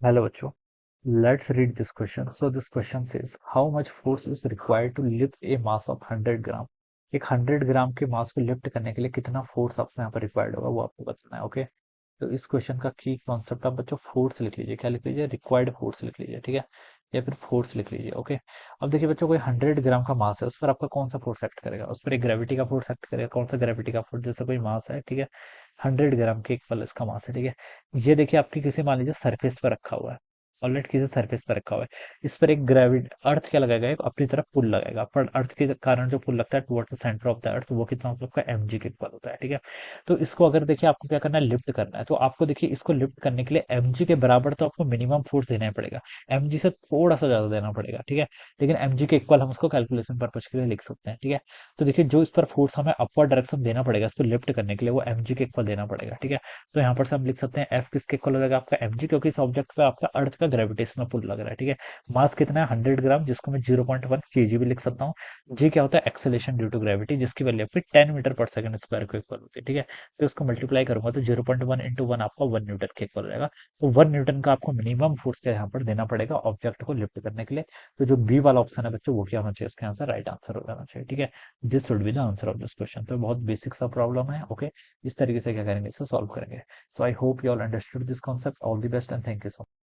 Hello बच्चों, let's read this question. So this question says how much force is required to lift a mass of 100 gram. एक 100 ग्राम के मास को lift करने के लिए कितना फोर्स आपको यहाँ पर रिक्वायर्ड होगा वो आपको बताना है. ओके, तो इस क्वेश्चन का की कॉन्सेप्ट आप बच्चों फोर्स लिख लीजिए. क्या लिख लीजिए? रिक्वायर्ड फोर्स लिख लीजिए. ठीक है, या फिर फोर्स लिख लीजिए. ओके, अब देखिए बच्चों, कोई 100 ग्राम का मास है, उस पर आपका कौन सा फोर्स एक्ट करेगा? उस पर एक ग्रेविटी का फोर्स एक्ट करेगा. कौन सा ग्रेविटी का फोर्स? जैसे कोई मास है, ठीक है, 100 ग्राम के इक्वल इसका मास है. ठीक है, ये देखिए आपकी किसी मान लीजिए सरफेस पर रखा हुआ है. ऑलरेडी किसी सरफेस पर रखा हुआ है. इस पर एक ग्रेविट अर्थ क्या लगाएगा? एक अपनी तरफ पुल लगाएगा. पर अर्थ के कारण जो पुल लगता है towards the centre of the earth, वो कितना मतलब का mg के इक्वल होता है. ठीक है, तो इसको अगर देखिए आपको क्या करना है, लिफ्ट करना है, तो आपको देखिए इसको लिफ्ट करने के लिए mg के बराबर तो आपको मिनिमम फोर्स देना ही पड़ेगा. mg से थोड़ा सा ज्यादा देना पड़ेगा. ठीक है, लेकिन mg के इक्वल हम उसको कैलकुलेशन पर्पज के लिए लिख सकते हैं. ठीक है, तो देखिए जो इस पर फोर्स हमें अपवर्ड डायरेक्शन देना पड़ेगा इसको लिफ्ट करने के लिए, वो mg के इक्वल देना पड़ेगा. ठीक है, तो यहाँ पर से हम लिख सकते हैं एफ किसके इक्वल हो जाएगा? आपका mg, क्योंकि इस ऑब्जेक्ट पे आपका अर्थ का ग्रेविटेशनल पुल लग रहा है. ठीक है, मास कितना है? 100 ग्राम, जिसको मैं 0.1 kg भी लिख सकता हूँ. जी क्या होता है? एक्सेलेरेशन ड्यू टू ग्रेविटी, जिसकी वैल्यू आपकी 10 मीटर पर सेकंड स्क्वायर के इक्वल होती है. ठीक है, तो इसको मल्टीप्लाई करूंगा तो 0.1 इंटू वन आपका 1 न्यूटन के इक्वल हो जाएगा. तो 1 न्यूटन का आपको मिनिमम फोर्स क्या यहाँ पर देना पड़ेगा ऑब्जेक्ट को लिफ्ट करने के लिए. तो जो बी वाला ऑप्शन है बच्चों, वो क्या होना चाहिए? इसका आंसर राइट आंसर हो जाना चाहिए. ठीक है, this should be the answer of this question. तो बहुत बेसिक सा प्रॉब्लम है. ओके, इस तरीके से क्या करेंगे, इसे सॉल्व करेंगे. So I hope you all understood this concept. All the best and thank you so much.